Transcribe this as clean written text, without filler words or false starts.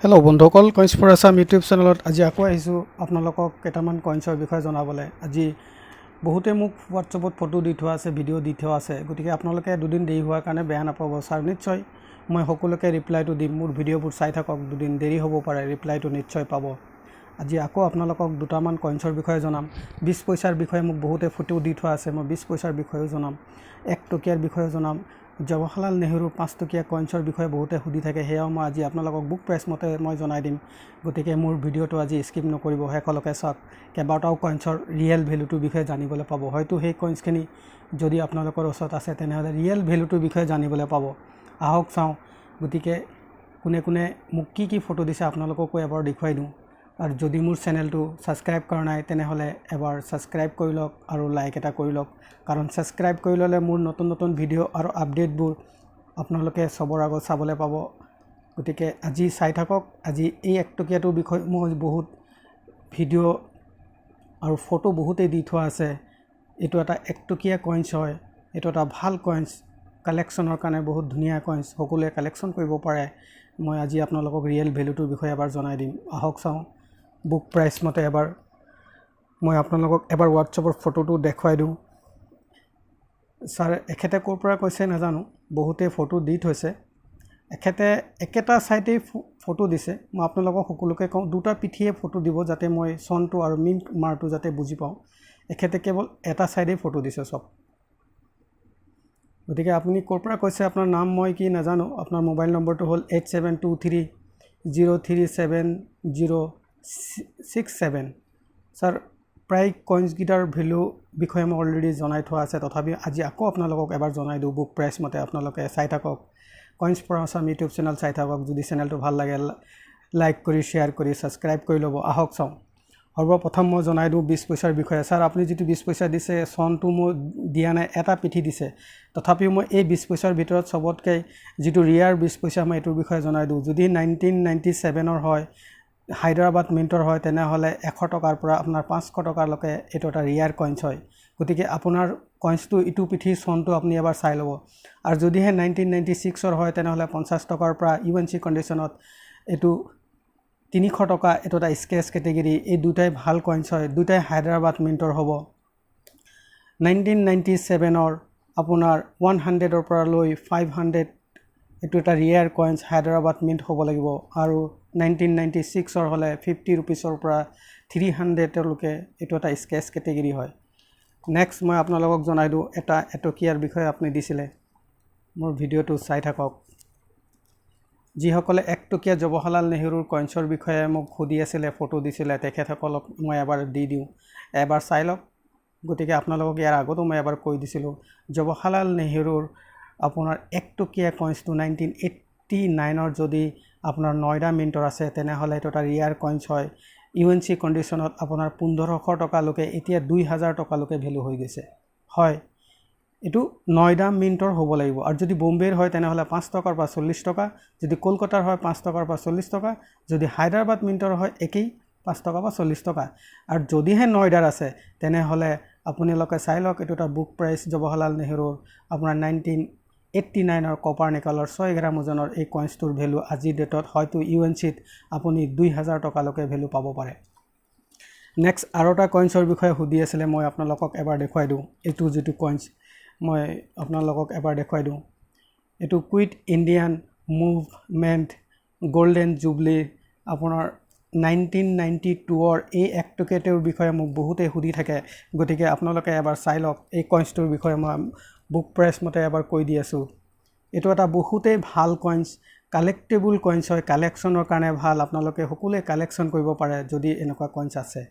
Hello' বন্ধুসকল, কইন্স for Assam YouTube চেনেলত আজি আকৌ আহিছোঁ আপোনালোকক কেইটামান কইন্সৰ বিষয়ে জনাবলৈ। আজি বহুতে মোক হোৱাটছআপত ফটো দি থোৱা আছে, ভিডিঅ' দি থোৱা আছে, গতিকে আপোনালোকে দুদিন দেৰি হোৱাৰ কাৰণে বেয়া নাপাব ছাৰ। নিশ্চয় মই সকলোকে ৰিপ্লাইটো দিম। মোৰ ভিডিঅ'বোৰ চাই থাকক, দুদিন দেৰি হ'ব পাৰে, ৰিপ্লাইটো নিশ্চয় পাব। আজি আকৌ আপোনালোকক দুটামান কইন্সৰ বিষয়ে জনাম। 20 পইচাৰ বিষয়ে মোক বহুতে ফটো দি থোৱা আছে, মই 20 পইচাৰ বিষয়েও জনাম, 1 টকীয়াৰ বিষয়েও জনাম। জৱাহৰলাল নেহৰু 5 টকীয়া কইন্সৰ বিষয়ে বহুতে সুধি থাকে, সেয়াও মই আজি আপোনালোকক বুক প্ৰাইচ মতে মই জনাই দিম। গতিকে মোৰ ভিডিঅ'টো আজি স্কিপ নকৰিব, শেষলৈকে চাওক। কেইবাটাও কইন্সৰ ৰিয়েল ভেলুটোৰ বিষয়ে জানিবলৈ পাব। হয়তো সেই কইন্সখিনি যদি আপোনালোকৰ ওচৰত আছে তেনেহ'লে ৰিয়েল ভেলুটোৰ বিষয়ে জানিবলৈ পাব। আহক চাওঁ। গতিকে কোনে কোনে মোক কি ফটো দিছে আপোনালোককো এবাৰ দেখুৱাই দিওঁ। আৰু যদি মোৰ চেনেলটো ছাবস্ক্ৰাইব কৰা নাই তেনেহ'লে এবাৰ ছাবস্ক্ৰাইব কৰি লওক আৰু লাইক এটা কৰি লওক, কাৰণ ছাবস্ক্ৰাইব কৰি ল'লে মোৰ নতুন নতুন ভিডিঅ' আৰু আপডেটবোৰ আপোনালোকে চবৰ আগত চাবলৈ পাব। গতিকে আজি চাই থাকক। আজি এই 1 টকীয়াটোৰ বিষয়ে মই বহুত ভিডিঅ' আৰু ফটো বহুতেই দি থোৱা আছে। এইটো এটা 1 টকীয়া কইন্স হয়। এইটো এটা ভাল কইন্স, কালেকশ্যনৰ কাৰণে বহুত ধুনীয়া কইন্স, সকলোৱে কালেকশ্যন কৰিব পাৰে। মই আজি আপোনালোকক ৰিয়েল ভেলুটোৰ বিষয়ে এবাৰ জনাই দিম। আহক চাওঁ। বুক প্ৰাইচ মতে এবাৰ মই আপোনালোকক এবাৰ হোৱাটছআপৰ ফটোটো দেখুৱাই দিওঁ। ছাৰ এখেতে ক'ৰ পৰা কৈছে নাজানো, বহুতে ফটো দি থৈছে। এখেতে একেটা ছাইডেই ফটো দিছে। মই আপোনালোকক সকলোকে কওঁ, দুটা পিঠিয়ে ফটো দিব যাতে মই চনটো আৰু মিণ্ট মাৰটো যাতে বুজি পাওঁ। এখেতে কেৱল এটা ছাইডেই ফটো দিছে চব। গতিকে আপুনি ক'ৰ পৰা কৈছে, আপোনাৰ নাম মই কি নাজানো। আপোনাৰ মোবাইল নম্বৰটো হ'ল 8723037067। ছাৰ প্ৰায় কইন্সকেইটাৰ ভেলু বিষয়ে মই অলৰেডি জনাই থোৱা আছে, তথাপি আজি আকৌ আপোনালোকক এবাৰ জনাই দিওঁ বুক প্ৰাইচ মতে। আপোনালোকে চাই থাকক, কইন্স ফৰ আছাম ইউটিউব চেনেল চাই থাকক। যদি চেনেলটো ভাল লাগে লাইক কৰি, শ্বেয়াৰ কৰি, ছাবস্ক্ৰাইব কৰি ল'ব। আহক চাওঁ। সৰ্বপ্ৰথম মই জনাই দিওঁ 20 পইচাৰ বিষয়ে। ছাৰ আপুনি যিটো 20 পইচা দিছে, চনটো মই দিয়া নাই, এটা পিঠি দিছে। তথাপিও মই এই 20 পইচাৰ ভিতৰত চবতকৈ যিটো ৰিয়াৰ 20 পইচা মই এইটোৰ বিষয়ে জনাই দিওঁ। যদি 1997 হয়, হায়দৰাবাদ মিণ্টৰ হয়, তেনেহ'লে 100 টকাৰ পৰা আপোনাৰ 500 টকালৈকে এইটো এটা ৰিয়াৰ কইন্স হয়। গতিকে আপোনাৰ কইন্সটো ইটো পিঠিৰ চনটো আপুনি এবাৰ চাই ল'ব। আৰু যদিহে 1996 হয় তেনেহ'লে 50 টকাৰ পৰা UNC কণ্ডিশ্যনত এইটো 300 টকা, এইটো এটা স্কেচ কেটেগৰী। এই দুটাই ভাল কইন্স হয়, দুটাই হায়দৰাবাদ মিণ্টৰ হ'ব। 1997 আপোনাৰ 100ৰ পৰা লৈ 500 এইটো এটা ৰিয়েৰ কইন্স, হায়দৰাবাদ মিণ্ট হ'ব লাগিব। আৰু 1996 হ'লে 50 ৰুপিছৰ পৰা 300লৈকে এইটো এটা স্কেচ কেটেগৰী হয়। নেক্সট মই আপোনালোকক জনাই দিওঁ এটা 1 টকীয়াৰ বিষয়ে আপুনি দিছিলে। মোৰ ভিডিঅ'টো চাই থাকক। যিসকলে 1 টকীয়া জৱাহৰলাল নেহৰুৰ কইন্সৰ বিষয়ে মোক সুধি আছিলে, ফটো দিছিলে, তেখেতসকলক মই এবাৰ দি দিওঁ, এবাৰ চাই লওক। গতিকে আপোনালোকক ইয়াৰ আগতো মই এবাৰ কৈ দিছিলোঁ, জৱাহৰলাল নেহৰুৰ আপোনাৰ 1 টকীয়া কইন্সটো 1989 যদি আপোনাৰ 9টা মিণ্টৰ আছে তেনেহ'লে এইটো এটা ৰিয়াৰ কইন্স হয়। UNC কণ্ডিশ্যনত আপোনাৰ 1500 টকালৈকে, এতিয়া 2000 টকালৈকে ভেলু হৈ গৈছে। হয়, এইটো 9টা মিণ্টৰ হ'ব লাগিব। আৰু যদি বম্বেৰ হয় তেনেহ'লে 5 টকাৰ পৰা 40 টকা, যদি কলকাতাৰ হয় 5 টকাৰ পৰা 40 টকা, যদি হায়দৰাবাদ মিণ্টৰ হয় একেই 5 টকা বা 40 টকা। আৰু যদিহে 9টাৰ আছে তেনেহ'লে আপোনালোকে চাই লওক, এইটো এটা বুক প্ৰাইচ জৱাহৰলাল নেহৰুৰ আপোনাৰ 1989 কপাৰ নিকেলৰ 6 গ্ৰাম ওজনৰ এই কইন্সটোৰ ভেলু আজিৰ ডেটত হয়তো UNCত আপুনি 2000 টকালৈকে ভেলু পাব পাৰে। নেক্সট আৰু এটা কইন্সৰ বিষয়ে সুধি আছিলে, মই আপোনালোকক এবাৰ দেখুৱাই দিওঁ। এইটো যিটো কইন্স মই আপোনালোকক এবাৰ দেখুৱাই দিওঁ, এইটো quit Indian movement golden jubilee আপোনাৰ 1992 এই 1 টকীয়াটোৰ বিষয়ে মোক বহুতেই সুধি থাকে। গতিকে আপোনালোকে এবাৰ চাই লওক। এই কইন্সটোৰ বিষয়ে মই বুক প্ৰাইচ মতে এবাৰ কৈ দি আছোঁ। এইটো এটা বহুতেই ভাল কইন্স, কালেক্টেবল কইন্স হয়, কালেকশ্যনৰ কাৰণে ভাল। আপোনালোকে সকলোৱে কালেকশ্যন কৰিব পাৰে যদি এনেকুৱা কইন্স আছে।